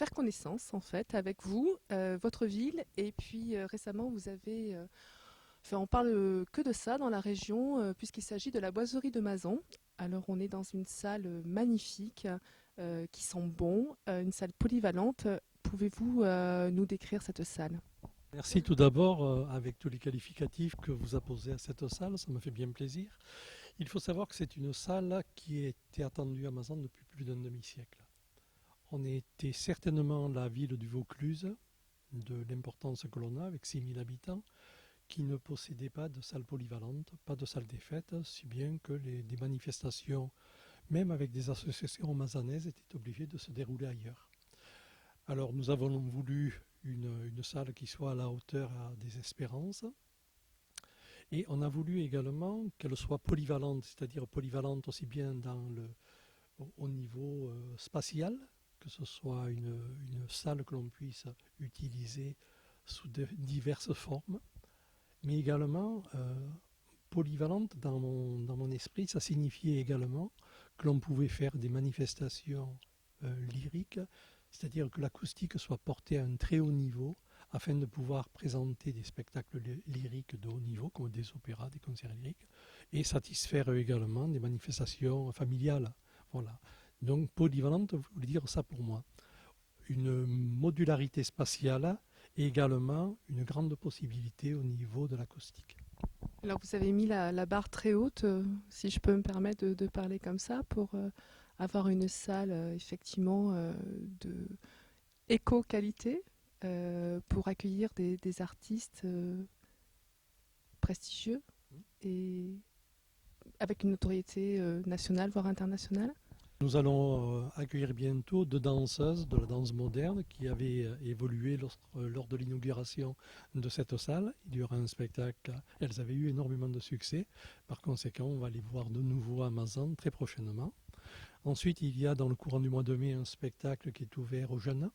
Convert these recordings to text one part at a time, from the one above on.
faire connaissance en fait avec vous, votre ville, et puis récemment vous avez, enfin, on parle que de ça dans la région puisqu'il s'agit de la boiserie de Mazan. Alors on est dans une salle magnifique qui sent bon, une salle polyvalente. Pouvez-vous nous décrire cette salle? Merci tout d'abord avec tous les qualificatifs que vous apposez à cette salle, ça me fait bien plaisir. Il faut savoir que c'est une salle qui était attendue à Mazan depuis plus d'un demi-siècle. On était certainement la ville du Vaucluse, de l'importance que l'on a avec 6000 habitants, qui ne possédait pas de salle polyvalente, pas de salle des fêtes, si bien que des manifestations, même avec des associations mazanaises, étaient obligées de se dérouler ailleurs. Alors nous avons voulu une salle qui soit à la hauteur des espérances. Et on a voulu également qu'elle soit polyvalente, c'est-à-dire polyvalente aussi bien au niveau spatial, que ce soit une salle que l'on puisse utiliser sous diverses formes, mais également polyvalente dans mon esprit, ça signifiait également que l'on pouvait faire des manifestations lyriques, c'est-à-dire que l'acoustique soit portée à un très haut niveau afin de pouvoir présenter des spectacles lyriques de haut niveau, comme des opéras, des concerts lyriques, et satisfaire également des manifestations familiales. Voilà. Donc polyvalente voulait dire ça pour moi. Une modularité spatiale et également une grande possibilité au niveau de l'acoustique. Alors vous avez mis la barre très haute, si je peux me permettre de parler comme ça, pour avoir une salle effectivement de éco-qualité, pour accueillir des artistes prestigieux et avec une notoriété nationale, voire internationale. Nous allons accueillir bientôt deux danseuses de la danse moderne qui avaient évolué lors de l'inauguration de cette salle. Il y aura un spectacle, elles avaient eu énormément de succès. Par conséquent, on va les voir de nouveau à Mazan très prochainement. Ensuite, il y a dans le courant du mois de mai un spectacle qui est ouvert aux jeunes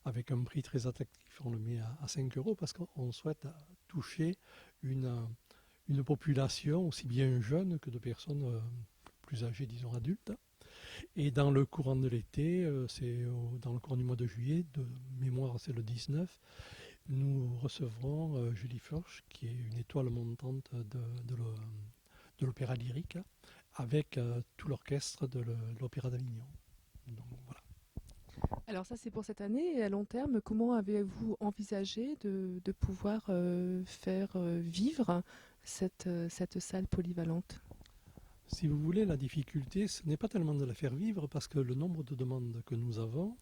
avec un prix très attractif. On le met à 5 euros parce qu'on souhaite toucher une population aussi bien jeune que de personnes plus âgées, disons adultes. Et dans le courant de l'été, dans le courant du mois de juillet, de mémoire c'est le 19, nous recevrons Julie Furch, qui est une étoile montante de l'opéra lyrique, avec tout l'orchestre de l'Opéra d'Avignon. Donc voilà. Alors ça c'est pour cette année, et à long terme, comment avez-vous envisagé de pouvoir faire vivre cette salle polyvalente? Si vous voulez, la difficulté, ce n'est pas tellement de la faire vivre, parce que le nombre de demandes que nous avons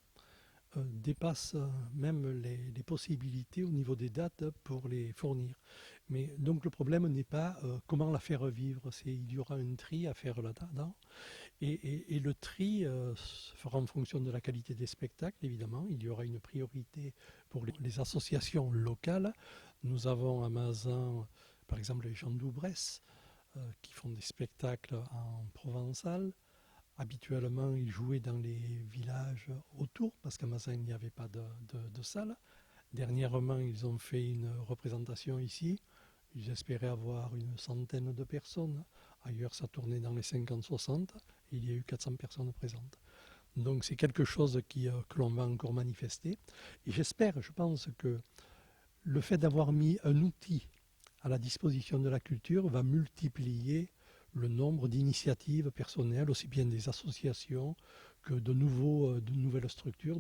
dépasse même les possibilités au niveau des dates pour les fournir. Mais donc le problème n'est pas comment la faire vivre, il y aura un tri à faire là-dedans. Et le tri se fera en fonction de la qualité des spectacles, évidemment. Il y aura une priorité pour les associations locales. Nous avons à Mazan, par exemple, les gens d'Oubresse, qui font des spectacles en provençal. Habituellement, ils jouaient dans les villages autour, parce qu'à Mazan, il n'y avait pas de salle. Dernièrement, ils ont fait une représentation ici. Ils espéraient avoir une centaine de personnes. Ailleurs, ça tournait dans les 50-60. Et il y a eu 400 personnes présentes. Donc c'est quelque chose que l'on va encore manifester. Et j'espère, je pense que le fait d'avoir mis un outil à la disposition de la culture va multiplier le nombre d'initiatives personnelles, aussi bien des associations que de nouvelles structures,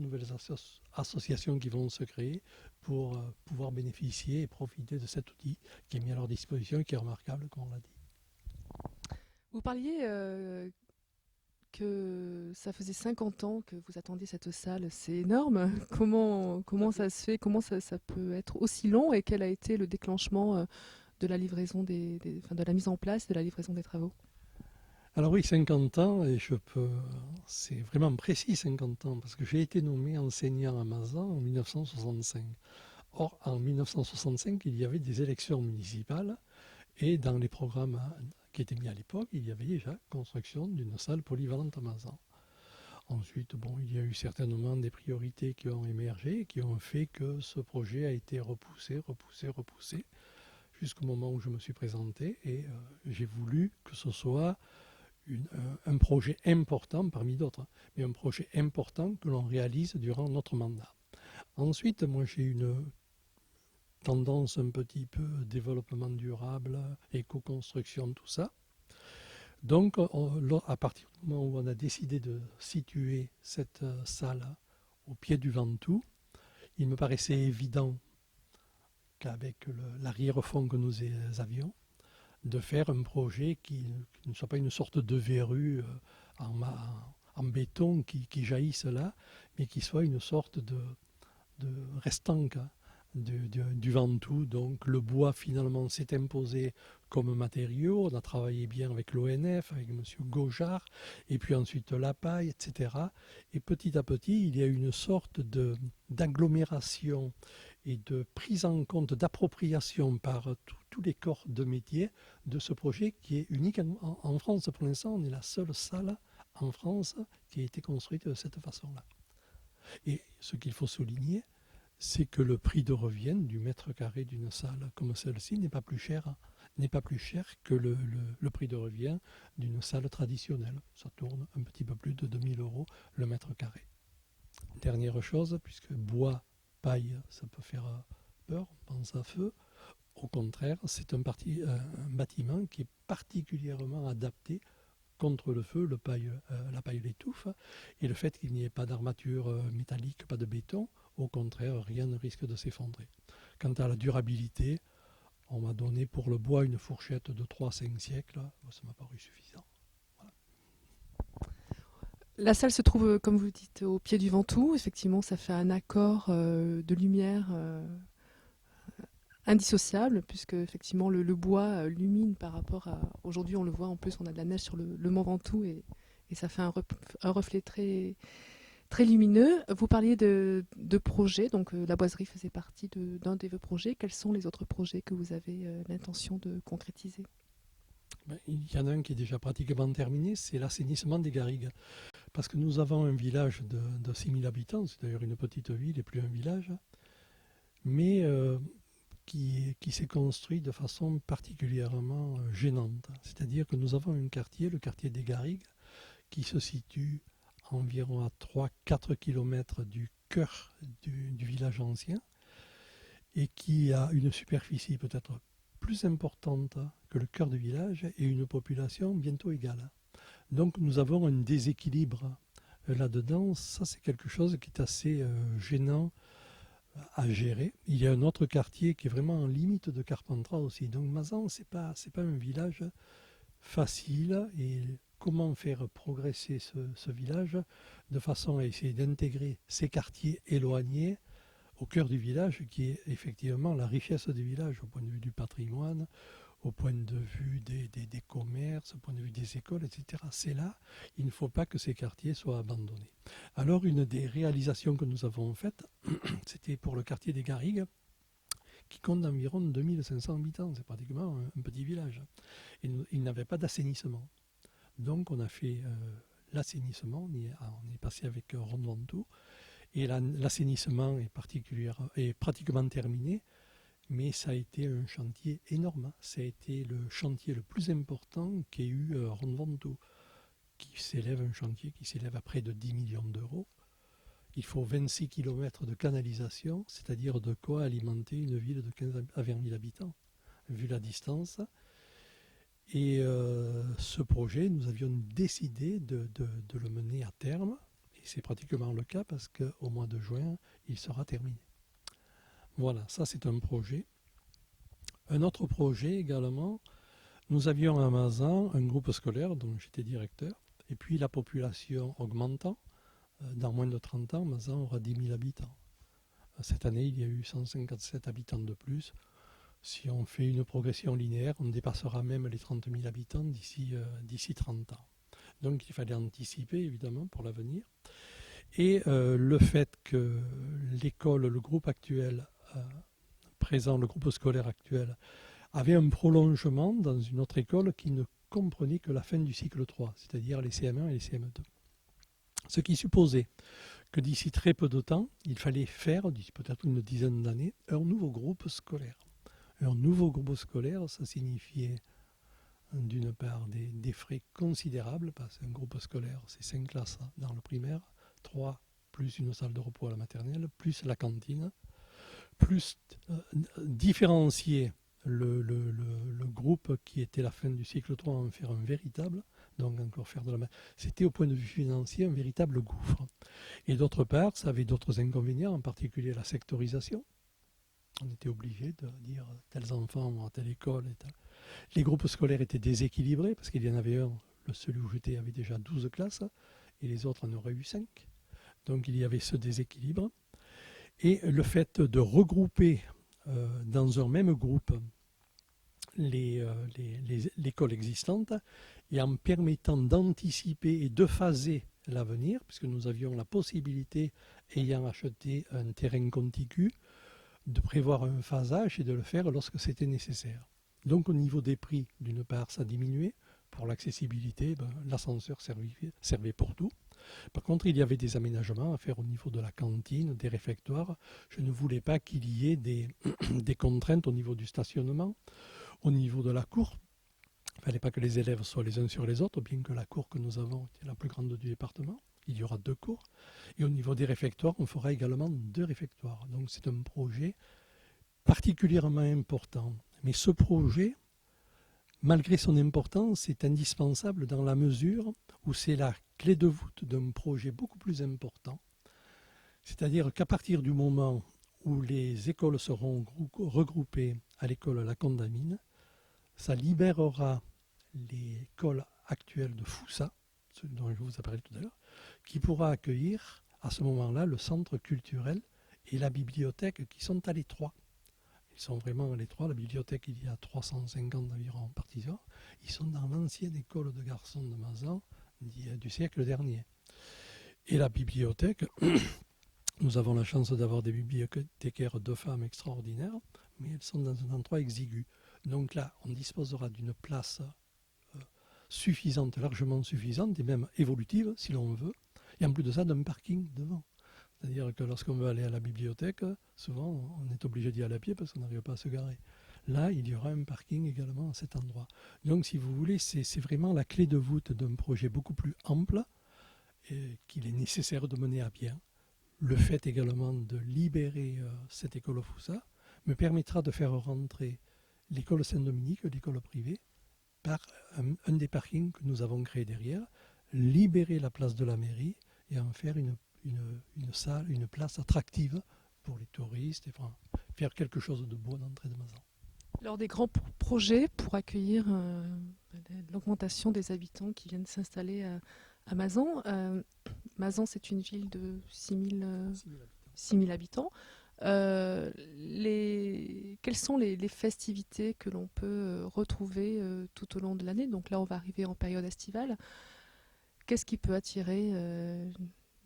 associations qui vont se créer pour pouvoir bénéficier et profiter de cet outil qui est mis à leur disposition et qui est remarquable, comme on l'a dit. Vous parliez que ça faisait 50 ans que vous attendiez cette salle, c'est énorme. Comment ça se fait? Comment ça peut être aussi long? Et quel a été le déclenchement de la livraison enfin, de la mise en place de la livraison des travaux? Alors oui, 50 ans, et c'est vraiment précis 50 ans, parce que j'ai été nommé enseignant à Mazan en 1965. Or, en 1965, il y avait des élections municipales, et dans les programmes qui étaient mis à l'époque, il y avait déjà construction d'une salle polyvalente à Mazan. Ensuite, bon, il y a eu certainement des priorités qui ont émergé, qui ont fait que ce projet a été repoussé, jusqu'au moment où je me suis présenté, et j'ai voulu que ce soit un projet important parmi d'autres, mais un projet important que l'on réalise durant notre mandat. Ensuite, moi j'ai une tendance un petit peu développement durable, éco-construction, tout ça. Donc, à partir du moment où on a décidé de situer cette salle au pied du Ventoux, il me paraissait évident qu'avec l'arrière-fond que nous avions, de faire un projet qui ne soit pas une sorte de verrue en béton qui jaillisse là, mais qui soit une sorte de restanque du Ventoux. Donc le bois finalement s'est imposé comme matériau. On a travaillé bien avec l'ONF, avec M. Gaujard, et puis ensuite la paille, etc. Et petit à petit, il y a une sorte d'agglomération et de prise en compte, d'appropriation par tous les corps de métier de ce projet qui est unique en France. Pour l'instant, on est la seule salle en France qui a été construite de cette façon-là. Et ce qu'il faut souligner, c'est que le prix de revient du mètre carré d'une salle comme celle-ci n'est pas plus cher que le prix de revient d'une salle traditionnelle. Ça tourne un petit peu plus de 2000 € le mètre carré. Dernière chose, puisque bois, paille, ça peut faire peur, on pense à feu. Au contraire, c'est un bâtiment qui est particulièrement adapté contre le feu, la paille l'étouffe, et le fait qu'il n'y ait pas d'armature métallique, pas de béton, au contraire, rien ne risque de s'effondrer. Quant à la durabilité, on m'a donné pour le bois une fourchette de 3 à 5 siècles, ça m'a paru suffisant. Voilà. La salle se trouve, comme vous dites, au pied du Ventoux. Effectivement, ça fait un accord de lumière indissociable, puisque effectivement le bois lumine par rapport à... Aujourd'hui, on le voit, en plus, on a de la neige sur le mont Ventoux et ça fait un reflet très, très lumineux. Vous parliez de projets, donc la boiserie faisait partie d'un de vos projets. Quels sont les autres projets que vous avez l'intention de concrétiser ? Il y en a un qui est déjà pratiquement terminé, c'est l'assainissement des garrigues. Parce que nous avons un village de 6000 habitants, c'est d'ailleurs une petite ville et plus un village, mais qui s'est construit de façon particulièrement gênante. C'est-à-dire que nous avons un quartier, le quartier des Garrigues, qui se situe environ à 3-4 km du cœur du village ancien et qui a une superficie peut-être plus importante que le cœur du village et une population bientôt égale. Donc nous avons un déséquilibre là-dedans. Ça, c'est quelque chose qui est assez gênant à gérer. Il y a un autre quartier qui est vraiment en limite de Carpentras aussi. Donc Mazan, c'est pas un village facile. Et comment faire progresser ce village de façon à essayer d'intégrer ces quartiers éloignés au cœur du village, qui est effectivement la richesse du village au point de vue du patrimoine, au point de vue des commerces, au point de vue des écoles, etc. C'est là, il ne faut pas que ces quartiers soient abandonnés. Alors, une des réalisations que nous avons faites, c'était pour le quartier des Garrigues, qui compte environ 2500 habitants. C'est pratiquement un petit village. Et il n'avait pas d'assainissement. Donc, on a fait l'assainissement, on est passé avec Ronde Ventoux, et l'assainissement est pratiquement terminé. Mais ça a été un chantier énorme. Ça a été le chantier le plus important qu'ait eu Ronde Ventoux, un chantier qui s'élève à près de 10 millions d'euros. Il faut 26 km de canalisation, c'est-à-dire de quoi alimenter une ville de 15 à 20 000 habitants, vu la distance. Et ce projet, nous avions décidé de le mener à terme, et c'est pratiquement le cas parce qu'au mois de juin, il sera terminé. Voilà, ça c'est un projet. Un autre projet également, nous avions à Mazan un groupe scolaire dont j'étais directeur, et puis la population augmentant, dans moins de 30 ans, Mazan aura 10 000 habitants. Cette année, il y a eu 157 habitants de plus. Si on fait une progression linéaire, on dépassera même les 30 000 habitants d'ici 30 ans. Donc il fallait anticiper évidemment pour l'avenir. Et le fait que l'école, le groupe actuel présent, le groupe scolaire actuel, avait un prolongement dans une autre école qui ne comprenait que la fin du cycle 3, c'est-à-dire les CM1 et les CM2. Ce qui supposait que d'ici très peu de temps, il fallait faire, d'ici peut-être une dizaine d'années, un nouveau groupe scolaire. Un nouveau groupe scolaire, ça signifiait d'une part des frais considérables, parce qu'un groupe scolaire, c'est 5 classes dans le primaire, 3 plus une salle de repos à la maternelle, plus la cantine, plus différencier le groupe qui était la fin du cycle 3 en faire un véritable, donc encore faire de la... C'était au point de vue financier un véritable gouffre. Et d'autre part, ça avait d'autres inconvénients, en particulier la sectorisation. On était obligé de dire tels enfants vont à telle école et tel. Les groupes scolaires étaient déséquilibrés parce qu'il y en avait un, celui où j'étais avait déjà 12 classes et les autres en auraient eu 5. Donc il y avait ce déséquilibre. Et le fait de regrouper dans un même groupe l'école existante et en permettant d'anticiper et de phaser l'avenir, puisque nous avions la possibilité, ayant acheté un terrain contigu, de prévoir un phasage et de le faire lorsque c'était nécessaire. Donc au niveau des prix, d'une part, ça diminuait. Pour l'accessibilité, l'ascenseur servait pour tout. Par contre, il y avait des aménagements à faire au niveau de la cantine, des réfectoires. Je ne voulais pas qu'il y ait des contraintes au niveau du stationnement, au niveau de la cour. Il ne fallait pas que les élèves soient les uns sur les autres, bien que la cour que nous avons était la plus grande du département. Il y aura 2 cours. Et au niveau des réfectoires, on fera également 2 réfectoires. Donc c'est un projet particulièrement important. Mais ce projet, malgré son importance, est indispensable dans la mesure où c'est la clé de voûte d'un projet beaucoup plus important. C'est-à-dire qu'à partir du moment où les écoles seront regroupées à l'école La Condamine, ça libérera l'école actuelle de Foussa, dont je vous ai parlé tout à l'heure, qui pourra accueillir à ce moment-là le centre culturel et la bibliothèque qui sont à l'étroit. Ils sont vraiment à l'étroit. La bibliothèque, il y a 350 environ partisans. Ils sont dans l'ancienne école de garçons de Mazan du siècle dernier. Et la bibliothèque, nous avons la chance d'avoir des bibliothécaires de femmes extraordinaires, mais elles sont dans un endroit exigu. Donc là, on disposera d'une place suffisante, largement suffisante, et même évolutive, si l'on veut, et en plus de ça, d'un parking devant. C'est-à-dire que lorsqu'on veut aller à la bibliothèque, souvent, on est obligé d'y aller à pied parce qu'on n'arrive pas à se garer. Là, il y aura un parking également à cet endroit. Donc, si vous voulez, c'est vraiment la clé de voûte d'un projet beaucoup plus ample et qu'il est nécessaire de mener à bien. Le fait également de libérer cette école Foussa me permettra de faire rentrer l'école Saint-Dominique, l'école privée, par un des parkings que nous avons créé derrière, libérer la place de la mairie et en faire une salle, une place attractive pour les touristes et faire quelque chose de beau d'entrée de Mazan. Lors des grands projets pour accueillir l'augmentation des habitants qui viennent s'installer à Mazan, Mazan c'est une ville de 6 000 habitants. Quelles sont les festivités que l'on peut retrouver tout au long de l'année? Donc là, on va arriver en période estivale. Qu'est-ce qui peut attirer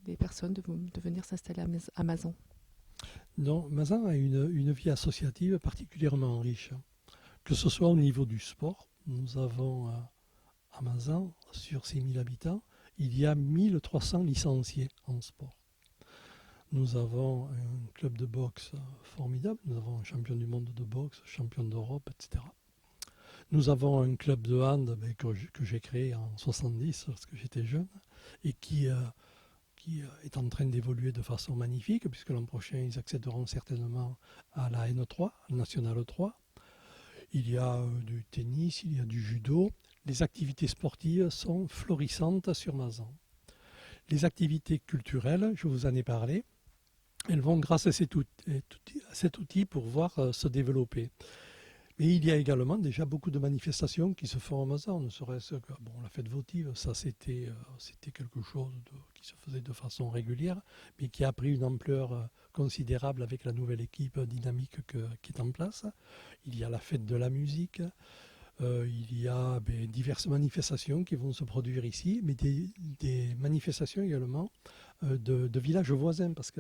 des personnes de venir s'installer à Mazan? Non, Mazan a une vie associative particulièrement riche. Que ce soit au niveau du sport, nous avons à Mazan, sur 6 000 habitants, il y a 1300 licenciés en sport. Nous avons un club de boxe formidable, nous avons un champion du monde de boxe, champion d'Europe, etc. Nous avons un club de hand que j'ai créé en 70 lorsque j'étais jeune et qui est en train d'évoluer de façon magnifique puisque l'an prochain ils accéderont certainement à la N3, la Nationale 3. Il y a du tennis, il y a du judo. Les activités sportives sont florissantes sur Mazan. Les activités culturelles, je vous en ai parlé, elles vont grâce à cet outil pouvoir se développer. Mais il y a également déjà beaucoup de manifestations qui se font à Mazan, ne serait-ce que la fête votive, ça c'était quelque chose qui se faisait de façon régulière, mais qui a pris une ampleur considérable avec la nouvelle équipe dynamique qui est en place. Il y a la fête de la musique, il y a diverses manifestations qui vont se produire ici, mais des manifestations également de villages voisins, parce que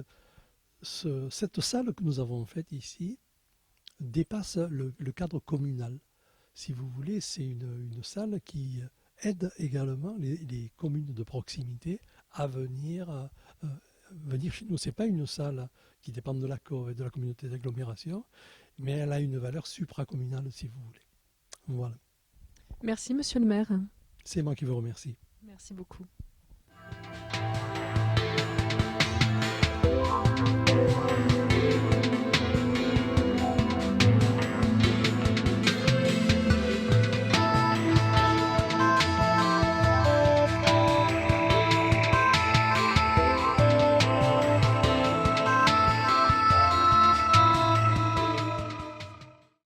cette salle que nous avons faite ici dépasse le cadre communal. Si vous voulez, c'est une salle qui aide également les communes de proximité à venir chez nous. Ce n'est pas une salle qui dépend de la COV et de la communauté d'agglomération, mais elle a une valeur supracommunale, si vous voulez. Voilà. Merci, monsieur le maire. C'est moi qui vous remercie. Merci beaucoup.